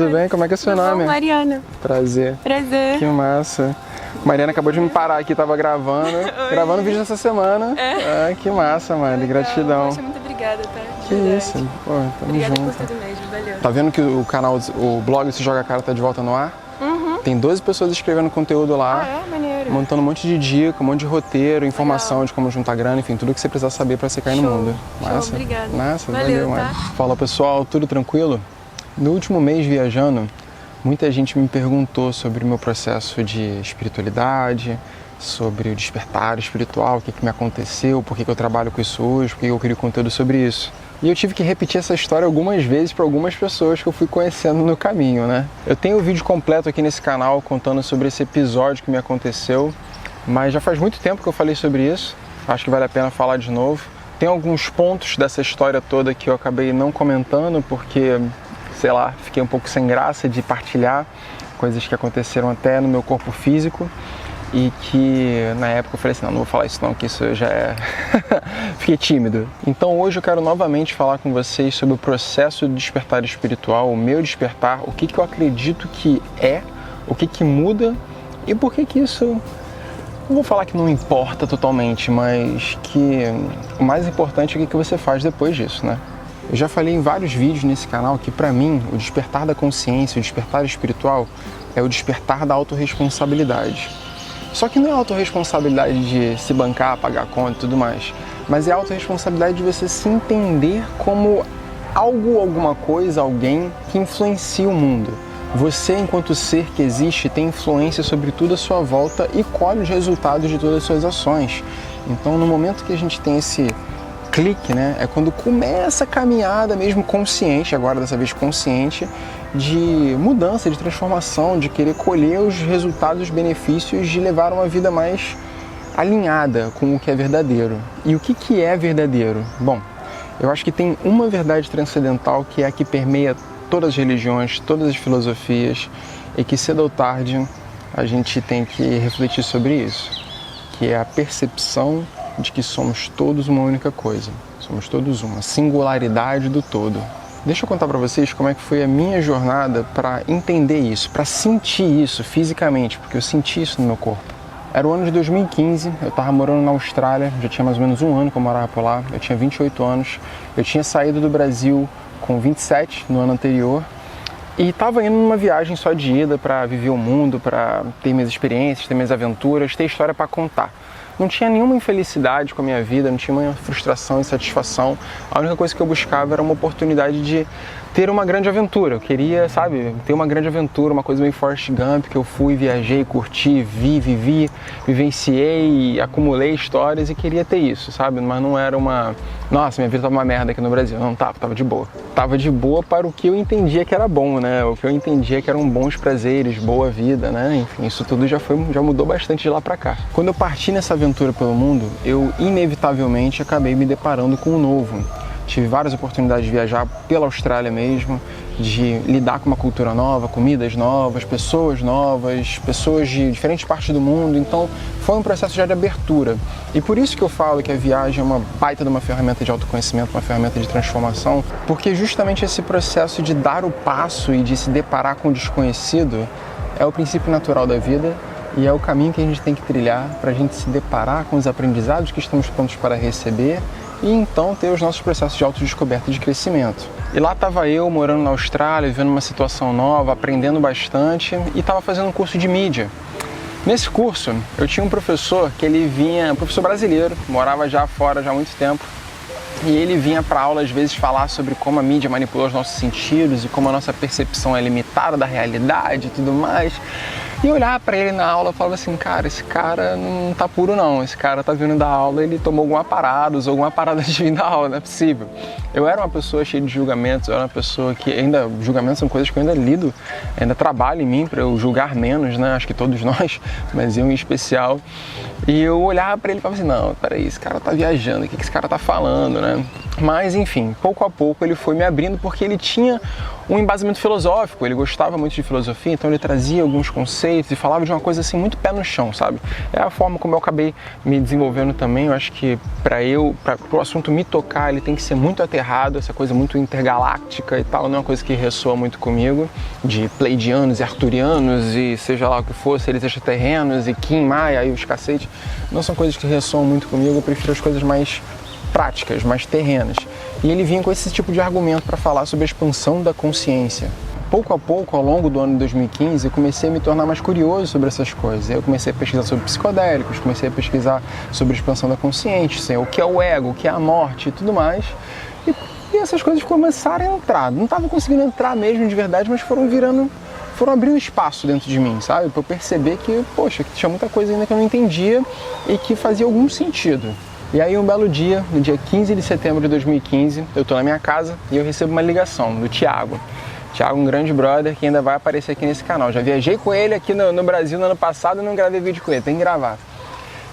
Tudo bem? Como é que é seu nome? Mariana. Prazer. Prazer. Que massa. Mariana acabou de me parar aqui, tava gravando. Gravando vídeo dessa semana. É. Ah, que massa, mano. Gratidão. Poxa, muito obrigada, tá? Que Verdade. isso. Pô, tamo Obrigada junto. por tudo mesmo, valeu. Tá vendo que o canal, o blog Se Joga a Cara tá de volta no ar? Uhum. Tem 12 pessoas escrevendo conteúdo lá. Ah, é? Maneiro. Montando um monte de dica, um monte de roteiro, informação de como juntar grana, enfim, tudo que você precisar saber pra você cair no mundo. Massa. Obrigada. Massa, Valeu, mano. tá? Fala pessoal, tudo tranquilo? No último mês viajando, muita gente me perguntou sobre o meu processo de espiritualidade, sobre o despertar espiritual, o que me aconteceu, por que eu trabalho com isso hoje, por que eu crio conteúdo sobre isso. E eu tive que repetir essa história algumas vezes para algumas pessoas que eu fui conhecendo no caminho, né? Eu tenho o vídeo completo aqui nesse canal contando sobre esse episódio que me aconteceu, mas já faz muito tempo que eu falei sobre isso, acho que vale a pena falar de novo. Tem alguns pontos dessa história toda que eu acabei não comentando porque, sei lá, fiquei um pouco sem graça de partilhar coisas que aconteceram até no meu corpo físico e que na época eu falei assim, não vou falar isso não, que isso já é... Fiquei tímido. Então hoje eu quero novamente falar com vocês sobre o processo de despertar espiritual, o meu despertar, o que eu acredito que é, o que muda e por que isso... Não vou falar que não importa totalmente, mas que o mais importante é o que você faz depois disso, né? Eu já falei em vários vídeos nesse canal que pra mim o despertar da consciência, o despertar espiritual é o despertar da autorresponsabilidade. Só que não é a autorresponsabilidade de se bancar, pagar conta e tudo mais, mas é a autorresponsabilidade de você se entender como algo, alguma coisa, alguém que influencia o mundo. Você, enquanto ser que existe, tem influência sobre tudo à sua volta e colhe os resultados de todas as suas ações. Então, no momento que a gente tem esse clique, né, é quando começa a caminhada mesmo consciente, agora dessa vez consciente, de mudança, de transformação, de querer colher os resultados, os benefícios de levar uma vida mais alinhada com o que é verdadeiro. E o que é verdadeiro? Bom, eu acho que tem uma verdade transcendental que é a que permeia todas as religiões, todas as filosofias e que cedo ou tarde a gente tem que refletir sobre isso, que é a percepção de que somos todos uma única coisa, somos todos uma singularidade do todo. Deixa eu contar para vocês como é que foi a minha jornada para entender isso, para sentir isso fisicamente, porque eu senti isso no meu corpo. Era o ano de 2015, eu estava morando na Austrália, já tinha mais ou menos um ano que eu morava por lá, eu tinha 28 anos, eu tinha saído do Brasil com 27 no ano anterior e estava indo numa viagem só de ida para viver o mundo, para ter minhas experiências, ter minhas aventuras, ter história para contar. Não tinha nenhuma infelicidade com a minha vida, não tinha nenhuma frustração e insatisfação. A única coisa que eu buscava era uma oportunidade de ter uma grande aventura. Eu queria, sabe, ter uma grande aventura, uma coisa meio Forrest Gump, que eu fui, viajei, curti, vivi, vivenciei, acumulei histórias e queria ter isso, sabe? Mas não era uma... Nossa, minha vida tava uma merda aqui no Brasil. Não, tava de boa. Tava de boa para o que eu entendia que era bom, né? O que eu entendia que eram bons prazeres, boa vida, né? Enfim, isso tudo já mudou bastante de lá pra cá. Quando eu parti nessa aventura pelo mundo, eu inevitavelmente acabei me deparando com o novo. Tive várias oportunidades de viajar pela Austrália mesmo, de lidar com uma cultura nova, comidas novas, pessoas de diferentes partes do mundo. Então foi um processo já de abertura. E por isso que eu falo que a viagem é uma baita de uma ferramenta de autoconhecimento, uma ferramenta de transformação, porque justamente esse processo de dar o passo e de se deparar com o desconhecido é o princípio natural da vida e é o caminho que a gente tem que trilhar para a gente se deparar com os aprendizados que estamos prontos para receber e então ter os nossos processos de autodescoberta e de crescimento. E lá estava eu, morando na Austrália, vivendo uma situação nova, aprendendo bastante e estava fazendo um curso de mídia. Nesse curso, eu tinha um professor que ele vinha, um professor brasileiro, morava já fora já há muito tempo, e ele vinha para aula às vezes falar sobre como a mídia manipulou os nossos sentidos e como a nossa percepção é limitada da realidade e tudo mais. E eu olhava pra ele na aula e falava assim, cara, esse cara não tá puro não, esse cara tá vindo da aula, ele tomou alguma parada, usou alguma parada de vir da aula, não é possível. Eu era uma pessoa cheia de julgamentos, eu era uma pessoa que julgamentos são coisas que eu ainda lido, ainda trabalho em mim pra eu julgar menos, né, acho que todos nós, mas eu em especial. E eu olhava pra ele e falava assim, não, peraí, esse cara tá viajando, o que esse cara tá falando, né? Mas, enfim, pouco a pouco ele foi me abrindo porque ele tinha um embasamento filosófico, ele gostava muito de filosofia, então ele trazia alguns conceitos e falava de uma coisa assim muito pé no chão, sabe? É a forma como eu acabei me desenvolvendo também. Eu acho que para o assunto me tocar, ele tem que ser muito aterrado, essa coisa muito intergaláctica e tal, não é uma coisa que ressoa muito comigo, de pleidianos e arturianos e seja lá o que for, seres extraterrenos e Kim Maia e os cacetes, não são coisas que ressoam muito comigo. Eu prefiro as coisas mais práticas, mais terrenas. E ele vinha com esse tipo de argumento para falar sobre a expansão da consciência. Pouco a pouco, ao longo do ano de 2015, eu comecei a me tornar mais curioso sobre essas coisas. Eu comecei a pesquisar sobre psicodélicos, comecei a pesquisar sobre a expansão da consciência, o que é o ego, o que é a morte e tudo mais. E essas coisas começaram a entrar. Não estava conseguindo entrar mesmo de verdade, mas foram abrindo espaço dentro de mim, sabe? Para eu perceber que, poxa, que tinha muita coisa ainda que eu não entendia e que fazia algum sentido. E aí um belo dia, no dia 15 de setembro de 2015, eu estou na minha casa e eu recebo uma ligação do Thiago. Thiago, um grande brother que ainda vai aparecer aqui nesse canal. Já viajei com ele aqui no Brasil no ano passado e não gravei vídeo com ele, tem que gravar.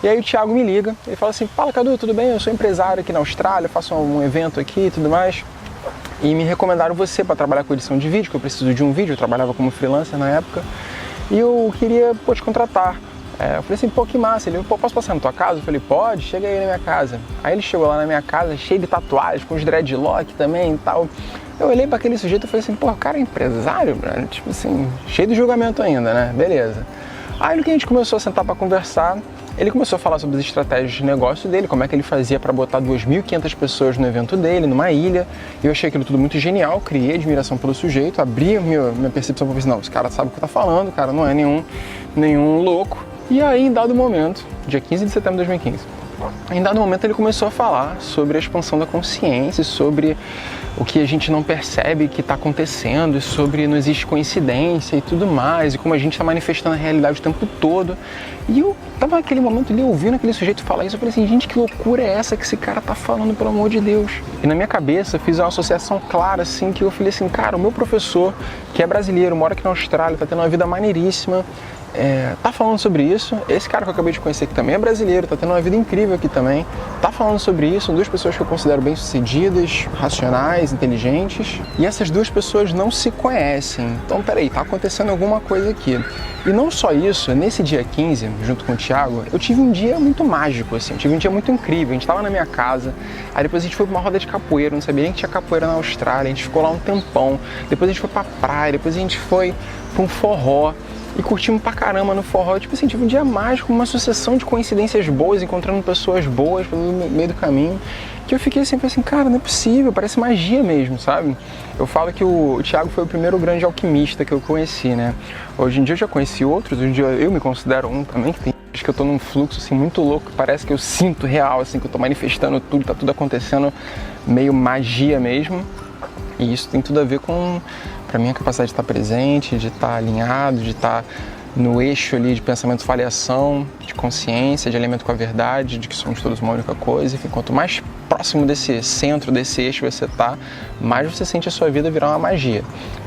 E aí o Thiago me liga, ele fala assim: fala, Cadu, tudo bem? Eu sou empresário aqui na Austrália, faço um evento aqui e tudo mais. E me recomendaram você para trabalhar com edição de vídeo, que eu preciso de um vídeo, eu trabalhava como freelancer na época. E eu queria, te contratar. Eu falei assim, que massa. Ele, posso passar na tua casa? Eu falei, pode, chega aí na minha casa. Aí ele chegou lá na minha casa, cheio de tatuagens, com os dreadlock também e tal. Eu olhei para aquele sujeito e falei assim, o cara é empresário, brother? Tipo assim, cheio de julgamento ainda, né? Beleza. Aí no que a gente começou a sentar para conversar, ele começou a falar sobre as estratégias de negócio dele, como é que ele fazia para botar 2.500 pessoas no evento dele, numa ilha. Eu achei aquilo tudo muito genial, criei admiração pelo sujeito, abri minha percepção para ver assim, não, esse cara sabe o que tá falando, o cara não é nenhum louco. E aí, em dado momento, dia 15 de setembro de 2015, em dado momento ele começou a falar sobre a expansão da consciência, sobre o que a gente não percebe que está acontecendo, sobre não existe coincidência e tudo mais, e como a gente está manifestando a realidade o tempo todo. E eu estava naquele momento ali ouvindo aquele sujeito falar isso, eu falei assim, gente, que loucura é essa que esse cara tá falando, pelo amor de Deus? E na minha cabeça eu fiz uma associação clara, assim, que eu falei assim, cara, o meu professor, que é brasileiro, mora aqui na Austrália, está tendo uma vida maneiríssima, tá falando sobre isso. Esse cara que eu acabei de conhecer, que também é brasileiro, tá tendo uma vida incrível aqui também, tá falando sobre isso. São duas pessoas que eu considero bem-sucedidas, racionais, inteligentes, e essas duas pessoas não se conhecem. Então, peraí, tá acontecendo alguma coisa aqui. E não só isso, nesse dia 15, junto com o Thiago, eu tive um dia muito mágico, assim, eu tive um dia muito incrível. A gente tava na minha casa, aí depois a gente foi pra uma roda de capoeira, não sabia nem que tinha capoeira na Austrália, a gente ficou lá um tempão, depois a gente foi pra praia, depois a gente foi pra um forró, e curtimos pra caramba no forró. Tipo assim, tive um dia mágico, uma sucessão de coincidências boas, encontrando pessoas boas pelo meio do caminho, que eu fiquei assim, cara, não é possível, parece magia mesmo, sabe? Eu falo que o Thiago foi o primeiro grande alquimista que eu conheci, né? Hoje em dia eu já conheci outros, hoje em dia eu me considero um também, que tem dias que eu tô num fluxo assim muito louco, parece que eu sinto real, assim, que eu tô manifestando tudo, tá tudo acontecendo meio magia mesmo. E isso tem tudo a ver com, para mim, a capacidade de estar presente, de estar alinhado, de estar no eixo ali de pensamento, faliação, de consciência, de alinhamento com a verdade, de que somos todos uma única coisa. Enfim, quanto mais próximo desse centro, desse eixo você tá, mais você sente a sua vida virar uma magia.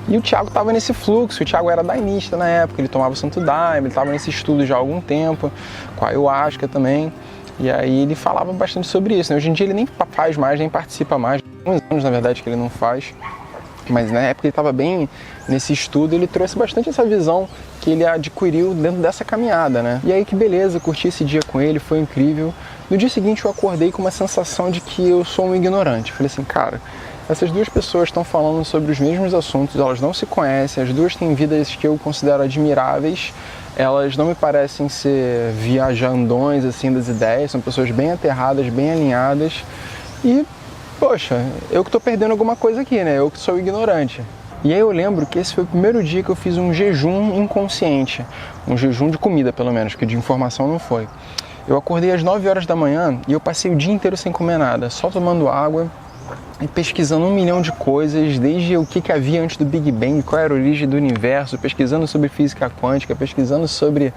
E o Thiago estava nesse fluxo, o Thiago era daimista na época, ele tomava o santo daime, ele estava nesse estudo já há algum tempo, com a ayahuasca também. E aí ele falava bastante sobre isso, né? Hoje em dia ele nem faz mais, nem participa mais. Há uns anos, na verdade, que ele não faz. Mas na época ele estava bem nesse estudo, ele trouxe bastante essa visão que ele adquiriu dentro dessa caminhada, né? E aí que beleza, curti esse dia com ele, foi incrível. No dia seguinte eu acordei com uma sensação de que eu sou um ignorante. Falei assim, cara, essas duas pessoas estão falando sobre os mesmos assuntos, elas não se conhecem, as duas têm vidas que eu considero admiráveis, elas não me parecem ser viajandões assim das ideias, são pessoas bem aterradas, bem alinhadas e, poxa, eu que estou perdendo alguma coisa aqui, né? Eu que sou ignorante. E aí eu lembro que esse foi o primeiro dia que eu fiz um jejum inconsciente, um jejum de comida pelo menos, que de informação não foi. Eu acordei às 9 horas da manhã e eu passei o dia inteiro sem comer nada, só tomando água e pesquisando 1 milhão de coisas, desde o que havia antes do Big Bang, qual era a origem do universo, pesquisando sobre física quântica, pesquisando sobre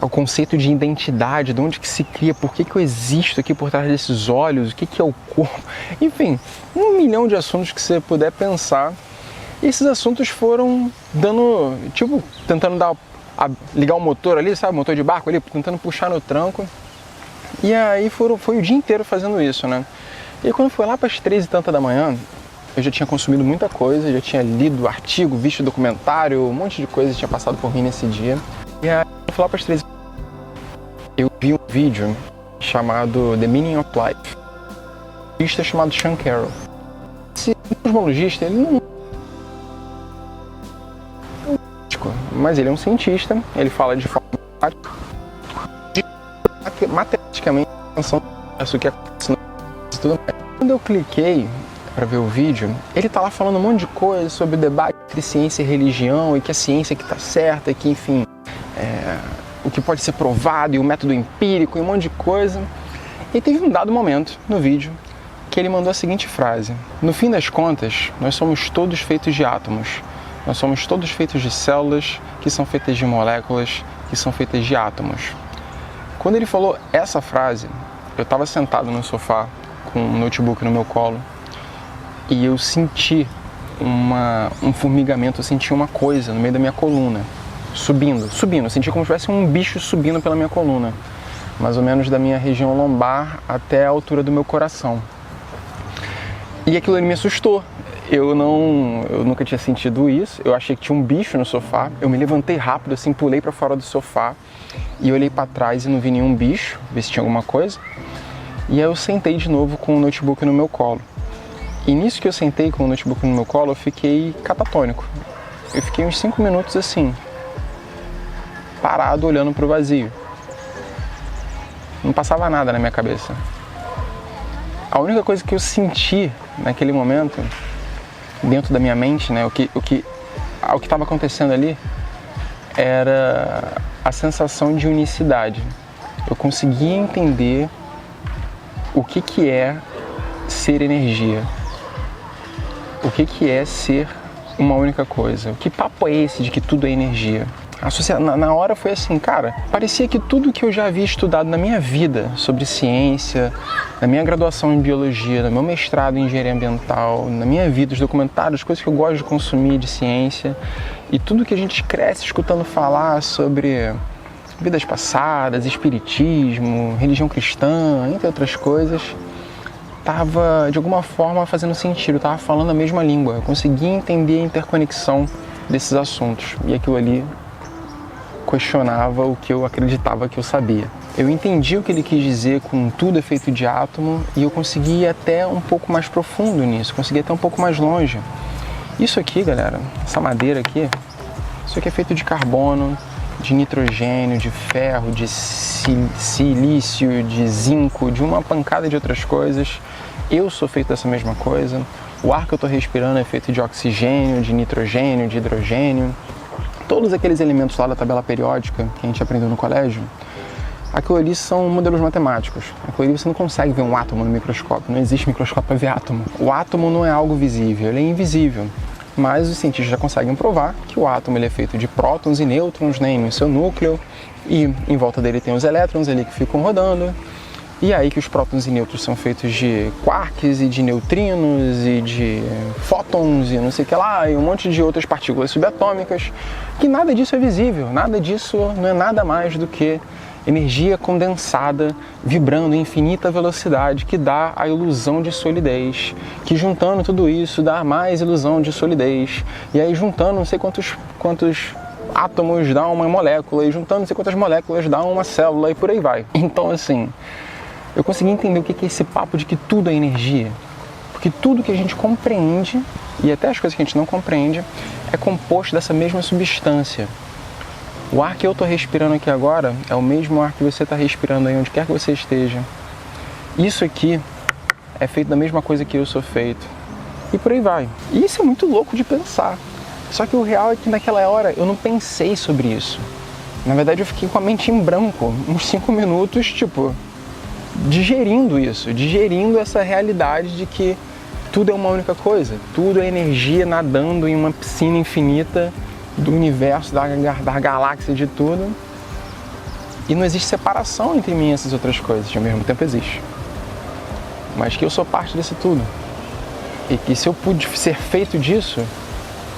o conceito de identidade, de onde que se cria, por que eu existo aqui por trás desses olhos, o que é o corpo, enfim, 1 milhão de assuntos que você puder pensar. E esses assuntos foram dando, tipo, tentando ligar o motor ali, sabe, o motor de barco ali, tentando puxar no tranco. E aí foi o dia inteiro fazendo isso, né? E aí, quando foi lá para as 3 e tanta da manhã, eu já tinha consumido muita coisa, já tinha lido artigo, visto documentário, um monte de coisa tinha passado por mim nesse dia. E aí, eu fui lá para as 3 eu vi um vídeo chamado The Meaning of Life. Um cientista chamado Sean Carroll. Esse cosmologista, ele não mas ele é um cientista, ele fala de forma matematicamente o que acontece e tudo mais. Quando eu cliquei para ver o vídeo, ele tá lá falando um monte de coisa sobre o debate entre ciência e religião e que a ciência que tá certa e que, enfim, o que pode ser provado e o método empírico e um monte de coisa. E teve um dado momento no vídeo que ele mandou a seguinte frase: no fim das contas, nós somos todos feitos de átomos. Nós somos todos feitos de células, que são feitas de moléculas, que são feitas de átomos. Quando ele falou essa frase, eu estava sentado no sofá com um notebook no meu colo e eu senti um formigamento, eu senti uma coisa no meio da minha coluna, subindo. Eu senti como se tivesse um bicho subindo pela minha coluna, mais ou menos da minha região lombar até a altura do meu coração. E aquilo ali me assustou. Eu nunca tinha sentido isso, eu achei que tinha um bicho no sofá, eu me levantei rápido, assim, pulei para fora do sofá e olhei para trás e não vi nenhum bicho, ver se tinha alguma coisa. E aí eu sentei de novo com o notebook no meu colo. E nisso que eu sentei com o notebook no meu colo, eu fiquei catatônico. Eu fiquei uns 5 minutos assim, parado olhando para o vazio. Não passava nada na minha cabeça. A única coisa que eu senti naquele momento, dentro da minha mente, né, o que estava acontecendo ali, era a sensação de unicidade. Eu conseguia entender o que é ser energia, o que é ser uma única coisa. Que papo é esse de que tudo é energia? Na hora foi assim, cara, parecia que tudo que eu já havia estudado na minha vida sobre ciência, na minha graduação em biologia, no meu mestrado em engenharia ambiental, na minha vida, os documentários, as coisas que eu gosto de consumir de ciência, e tudo que a gente cresce escutando falar sobre vidas passadas, espiritismo, religião cristã, entre outras coisas, estava de alguma forma fazendo sentido, estava falando a mesma língua, eu conseguia entender a interconexão desses assuntos, e aquilo ali questionava o que eu acreditava que eu sabia. Eu entendi o que ele quis dizer com tudo é feito de átomo e eu consegui ir até um pouco mais profundo nisso, consegui ir até um pouco mais longe. Isso aqui, galera, essa madeira aqui, isso aqui é feito de carbono, de nitrogênio, de ferro, de silício, de zinco, de uma pancada de outras coisas. Eu sou feito dessa mesma coisa. O ar que eu estou respirando é feito de oxigênio, de nitrogênio, de hidrogênio. Todos aqueles elementos lá da tabela periódica que a gente aprendeu no colégio, aquilo ali são modelos matemáticos. Aquilo ali você não consegue ver um átomo no microscópio, não existe microscópio para ver átomo. O átomo não é algo visível, ele é invisível. Mas os cientistas já conseguem provar que o átomo ele é feito de prótons e nêutrons, né, em seu núcleo, e em volta dele tem os elétrons ali que ficam rodando. E aí que os prótons e nêutrons são feitos de quarks e de neutrinos e de fótons e não sei o que lá, e um monte de outras partículas subatômicas, que nada disso é visível, nada disso não é nada mais do que energia condensada vibrando em infinita velocidade que dá a ilusão de solidez, que juntando tudo isso dá mais ilusão de solidez, e aí juntando não sei quantos átomos dá uma molécula, e juntando não sei quantas moléculas dá uma célula, e por aí vai. Então assim, eu consegui entender o que é esse papo de que tudo é energia. Porque tudo que a gente compreende, e até as coisas que a gente não compreende, é composto dessa mesma substância. O ar que eu estou respirando aqui agora é o mesmo ar que você está respirando aí onde quer que você esteja. Isso aqui é feito da mesma coisa que eu sou feito. E por aí vai. E isso é muito louco de pensar. Só que o real é que naquela hora eu não pensei sobre isso. Na verdade eu fiquei com a mente em branco, uns 5 minutos, tipo, digerindo isso, digerindo essa realidade de que tudo é uma única coisa, tudo é energia nadando em uma piscina infinita do universo, da galáxia, de tudo, e não existe separação entre mim e essas outras coisas, ao mesmo tempo existe, mas que eu sou parte disso tudo, e que se eu pude ser feito disso,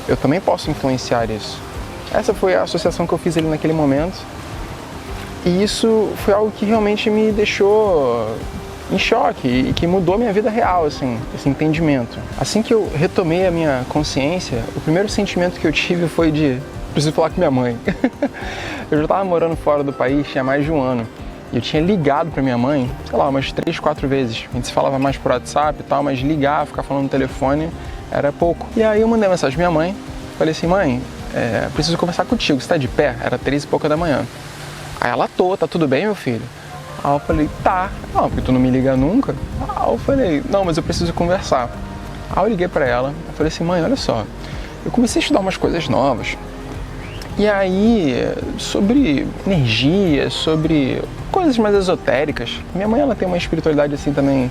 eu também posso influenciar isso. Essa foi a associação que eu fiz ali naquele momento. E isso foi algo que realmente me deixou em choque e que mudou minha vida real, assim, esse entendimento. Assim que eu retomei a minha consciência, o primeiro sentimento que eu tive foi de preciso falar com minha mãe. Eu já estava morando fora do país, tinha mais de um ano. E eu tinha ligado para minha mãe, sei lá, umas 3, 4 vezes. A gente se falava mais por WhatsApp e tal, mas ligar, ficar falando no telefone era pouco. E aí eu mandei uma mensagem pra minha mãe, falei assim, mãe, preciso conversar contigo, você tá de pé? Era 3 e pouca da manhã. Aí ela, tá tudo bem, meu filho? Aí eu falei, tá. Não, porque tu não me liga nunca. Aí eu falei, não, mas eu preciso conversar. Aí eu liguei pra ela, eu falei assim, mãe, olha só, eu comecei a estudar umas coisas novas. E aí, sobre energia, sobre coisas mais esotéricas. Minha mãe, ela tem uma espiritualidade assim também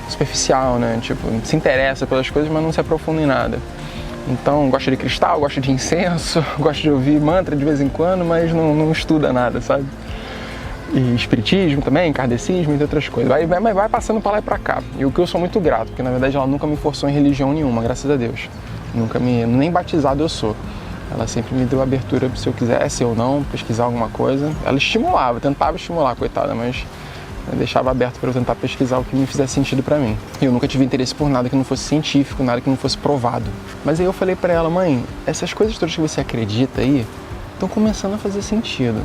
superficial, né? Tipo, se interessa pelas coisas, mas não se aprofunda em nada. Então, gosta de cristal, gosta de incenso, gosta de ouvir mantra de vez em quando, mas não estuda nada, sabe? E espiritismo também, kardecismo e outras coisas. Vai passando pra lá e pra cá. E o que eu sou muito grato, porque na verdade ela nunca me forçou em religião nenhuma, graças a Deus. Nem batizado eu sou. Ela sempre me deu abertura se eu quisesse ou não, pesquisar alguma coisa. Ela estimulava, tentava estimular, coitada, mas deixava aberto para eu tentar pesquisar o que me fizesse sentido para mim. E eu nunca tive interesse por nada que não fosse científico, nada que não fosse provado. Mas aí eu falei para ela, mãe, essas coisas todas que você acredita aí estão começando a fazer sentido.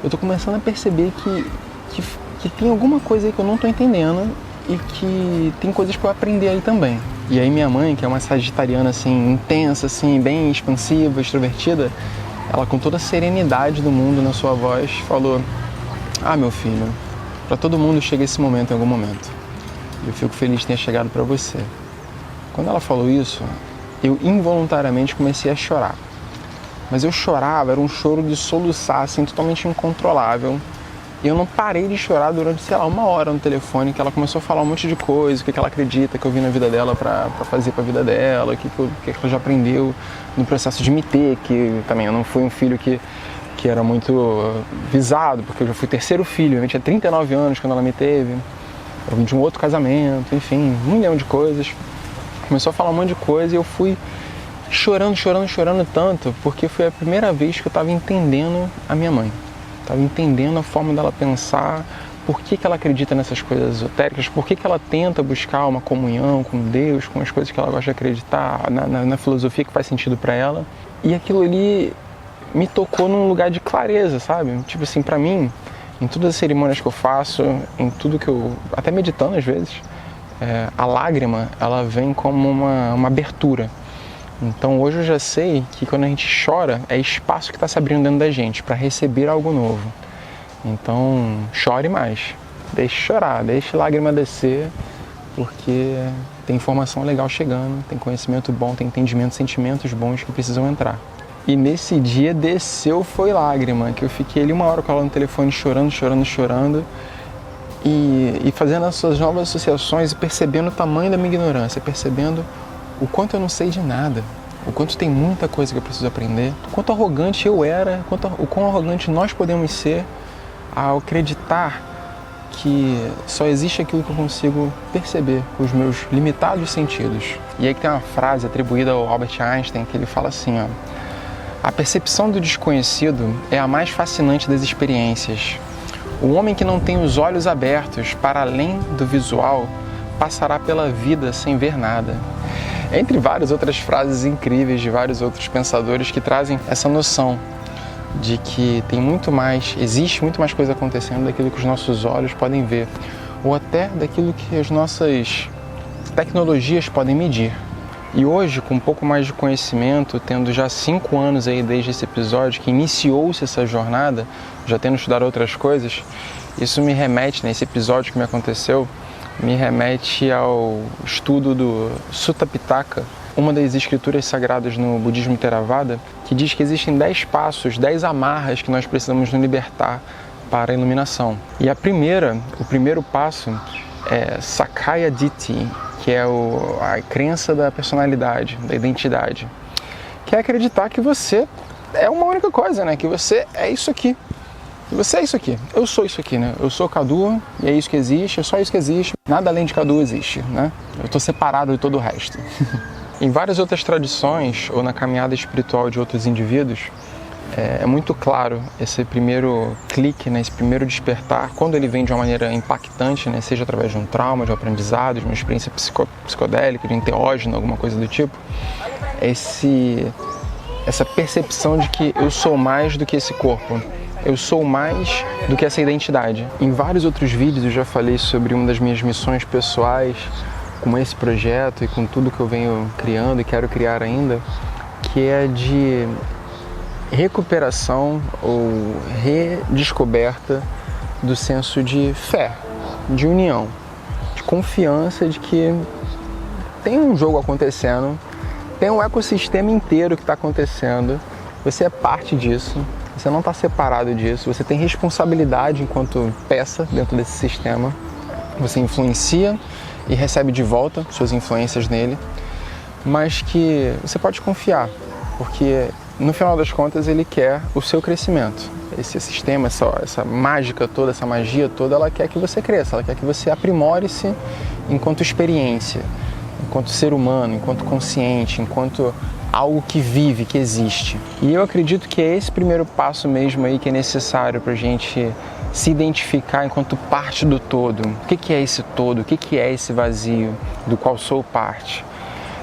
Eu tô começando a perceber que tem alguma coisa aí que eu não tô entendendo e que tem coisas para eu aprender aí também. E aí minha mãe, que é uma sagitariana assim, intensa, assim, bem expansiva, extrovertida, ela com toda a serenidade do mundo na sua voz falou, meu filho, para todo mundo chega esse momento em algum momento. E eu fico feliz de ter chegado para você. Quando ela falou isso, eu involuntariamente comecei a chorar. Mas eu chorava, era um choro de soluçar, assim, totalmente incontrolável. E eu não parei de chorar durante, sei lá, 1 hora no telefone, que ela começou a falar um monte de coisa, o que ela acredita que eu vi na vida dela pra fazer pra vida dela, o que ela já aprendeu no processo de me ter, que também eu não fui um filho que era muito visado, porque eu já fui 3º filho, eu tinha 39 anos quando ela me teve, eu vim de um outro casamento, enfim, 1 milhão de coisas. Começou a falar um monte de coisa e eu fui chorando tanto, porque foi a primeira vez que eu tava entendendo a minha mãe. Estava entendendo a forma dela pensar, por que ela acredita nessas coisas esotéricas, por que ela tenta buscar uma comunhão com Deus, com as coisas que ela gosta de acreditar, na filosofia que faz sentido para ela. E aquilo ali me tocou num lugar de clareza, sabe? Tipo assim, para mim, em todas as cerimônias que eu faço, em tudo que eu... até meditando às vezes, a lágrima, ela vem como uma abertura. Então hoje eu já sei que quando a gente chora, é espaço que está se abrindo dentro da gente para receber algo novo. Então chore mais, deixe chorar, deixe a lágrima descer, porque tem informação legal chegando, tem conhecimento bom, tem entendimento, sentimentos bons que precisam entrar. E nesse dia desceu foi lágrima, que eu fiquei ali 1 hora com ela no telefone chorando, e fazendo as suas novas associações e percebendo o tamanho da minha ignorância, percebendo o quanto eu não sei de nada, o quanto tem muita coisa que eu preciso aprender, o quanto arrogante eu era, o quão arrogante nós podemos ser ao acreditar que só existe aquilo que eu consigo perceber com os meus limitados sentidos. E aí que tem uma frase atribuída ao Albert Einstein que ele fala assim, a percepção do desconhecido é a mais fascinante das experiências. O homem que não tem os olhos abertos para além do visual passará pela vida sem ver nada. Entre várias outras frases incríveis de vários outros pensadores que trazem essa noção de que existe muito mais coisa acontecendo daquilo que os nossos olhos podem ver, ou até daquilo que as nossas tecnologias podem medir. E hoje, com um pouco mais de conhecimento, tendo já 5 anos aí desde esse episódio que iniciou-se essa jornada, já tendo estudado outras coisas, isso me remete, nesse episódio que me aconteceu, me remete ao estudo do Sutta Pitaka, uma das escrituras sagradas no budismo Theravada, que diz que existem 10 passos, 10 amarras que nós precisamos nos libertar para a iluminação. E o primeiro passo é Sakaya Ditti, que é a crença da personalidade, da identidade, que é acreditar que você é uma única coisa, né? Que você é isso aqui. Você é isso aqui, eu sou isso aqui, né? Eu sou Cadu e é isso que existe, é só isso que existe, nada além de Cadu existe, né? Eu estou separado de todo o resto. Em várias outras tradições ou na caminhada espiritual de outros indivíduos, É muito claro esse primeiro clique, né, esse primeiro despertar, quando ele vem de uma maneira impactante, né, seja através de um trauma, de um aprendizado, de uma experiência psicodélica, de enteógeno, alguma coisa do tipo, essa percepção de que eu sou mais do que esse corpo, eu sou mais do que essa identidade. Em vários outros vídeos eu já falei sobre uma das minhas missões pessoais com esse projeto e com tudo que eu venho criando e quero criar ainda, que é de recuperação ou redescoberta do senso de fé, de união, de confiança de que tem um jogo acontecendo, tem um ecossistema inteiro que está acontecendo, você é parte disso, você não está separado disso, você tem responsabilidade enquanto peça dentro desse sistema, você influencia e recebe de volta suas influências nele, mas que você pode confiar, porque no final das contas ele quer o seu crescimento. Esse sistema, essa mágica toda, essa magia toda, ela quer que você cresça, ela quer que você aprimore-se enquanto experiência, enquanto ser humano, enquanto consciente, enquanto algo que vive, que existe. E eu acredito que é esse primeiro passo mesmo aí que é necessário para a gente se identificar enquanto parte do todo. O que é esse todo? O que é esse vazio do qual sou parte?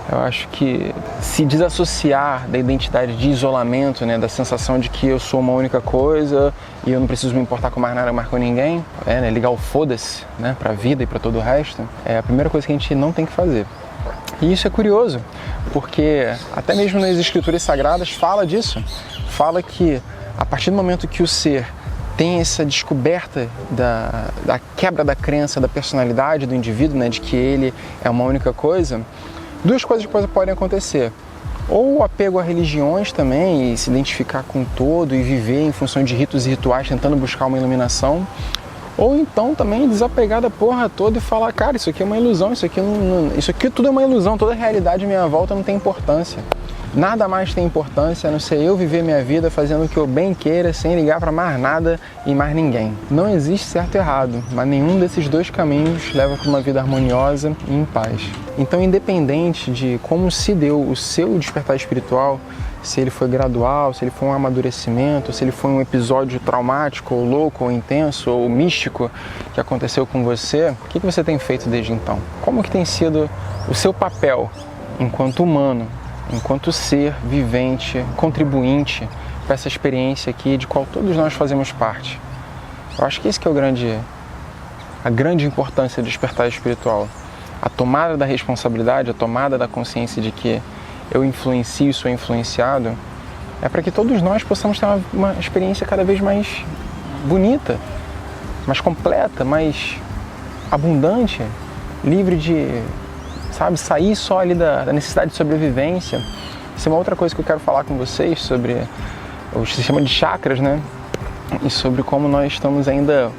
Eu acho que se desassociar da identidade de isolamento, né, da sensação de que eu sou uma única coisa e eu não preciso me importar com mais nada, mais com ninguém, né, ligar o foda-se, né, para a vida e para todo o resto, é a primeira coisa que a gente não tem que fazer. E isso é curioso, porque até mesmo nas escrituras sagradas fala disso. Fala que a partir do momento que o ser tem essa descoberta da quebra da crença, da personalidade do indivíduo, né, de que ele é uma única coisa, duas coisas podem acontecer. Ou o apego a religiões também, e se identificar com o todo e viver em função de ritos e rituais, tentando buscar uma iluminação. Ou então também desapegar da porra toda e falar, cara, isso aqui é uma ilusão, isso aqui tudo é uma ilusão, toda a realidade à minha volta não tem importância. Nada mais tem importância a não ser eu viver minha vida fazendo o que eu bem queira, sem ligar para mais nada e mais ninguém. Não existe certo e errado, mas nenhum desses dois caminhos leva para uma vida harmoniosa e em paz. Então, independente de como se deu o seu despertar espiritual, se ele foi gradual, se ele foi um amadurecimento, se ele foi um episódio traumático, ou louco, ou intenso, ou místico que aconteceu com você, o que você tem feito desde então? Como que tem sido o seu papel enquanto humano, enquanto ser vivente, contribuinte para essa experiência aqui de qual todos nós fazemos parte? Eu acho que esse que é a grande importância do despertar espiritual. A tomada da responsabilidade, a tomada da consciência de que eu influencio e sou influenciado, é para que todos nós possamos ter uma experiência cada vez mais bonita, mais completa, mais abundante, livre de, sair só ali da necessidade de sobrevivência. Isso é uma outra coisa que eu quero falar com vocês sobre o sistema de chakras, né? E sobre como nós estamos ainda,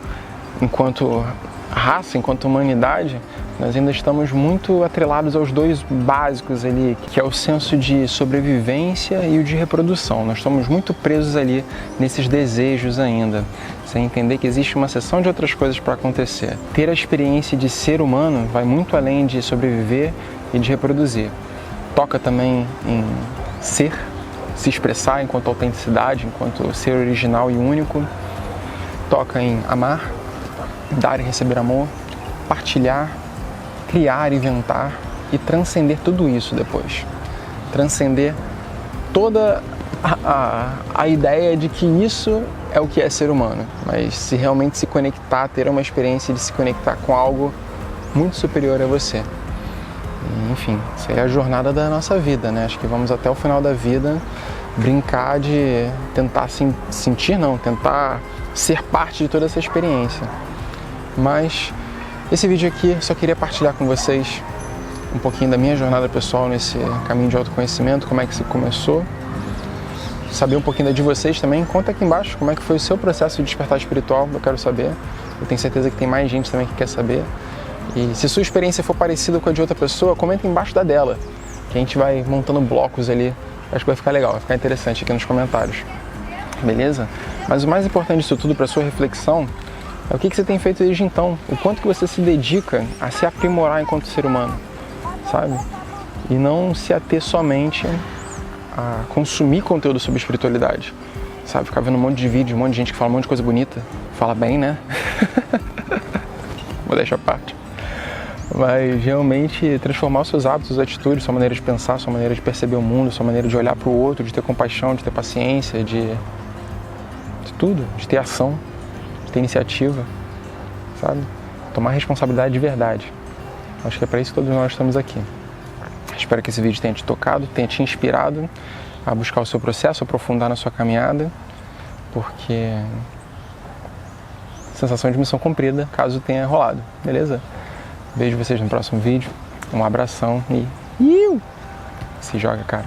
enquanto raça, enquanto humanidade, nós ainda estamos muito atrelados aos dois básicos ali, que é o senso de sobrevivência e o de reprodução. Nós estamos muito presos ali nesses desejos ainda, sem entender que existe uma seção de outras coisas para acontecer. Ter a experiência de ser humano vai muito além de sobreviver e de reproduzir. Toca também em ser, se expressar enquanto autenticidade, enquanto ser original e único. Toca em amar, dar e receber amor, partilhar, criar, inventar e transcender tudo isso depois. Transcender toda a ideia de que isso é o que é ser humano, mas se realmente se conectar, ter uma experiência de se conectar com algo muito superior a você. E, enfim, isso aí é a jornada da nossa vida, né? Acho que vamos até o final da vida brincar de tentar tentar ser parte de toda essa experiência. Mas esse vídeo aqui eu só queria partilhar com vocês um pouquinho da minha jornada pessoal nesse caminho de autoconhecimento, como é que se começou, saber um pouquinho de vocês também. Conta aqui embaixo como é que foi o seu processo de despertar espiritual, eu quero saber. Eu tenho certeza que tem mais gente também que quer saber. E se sua experiência for parecida com a de outra pessoa, comenta embaixo da dela, que a gente vai montando blocos ali. Acho que vai ficar legal, vai ficar interessante aqui nos comentários. Beleza? Mas o mais importante disso tudo para sua reflexão é o que você tem feito desde então, o quanto que você se dedica a se aprimorar enquanto ser humano, sabe? E não se ater somente a consumir conteúdo sobre espiritualidade. sabe? Ficar vendo um monte de vídeo, um monte de gente que fala um monte de coisa bonita. Fala bem, né? Vou deixar a parte. Mas realmente transformar os seus hábitos, suas atitudes, sua maneira de pensar, sua maneira de perceber o mundo, sua maneira de olhar para o outro, de ter compaixão, de ter paciência, de tudo, de ter ação, de ter iniciativa, sabe? Tomar responsabilidade de verdade. Acho que é para isso que todos nós estamos aqui. Espero que esse vídeo tenha te tocado, tenha te inspirado a buscar o seu processo, aprofundar na sua caminhada, porque sensação de missão cumprida, caso tenha rolado, beleza? Vejo vocês no próximo vídeo, um abração e se joga, cara.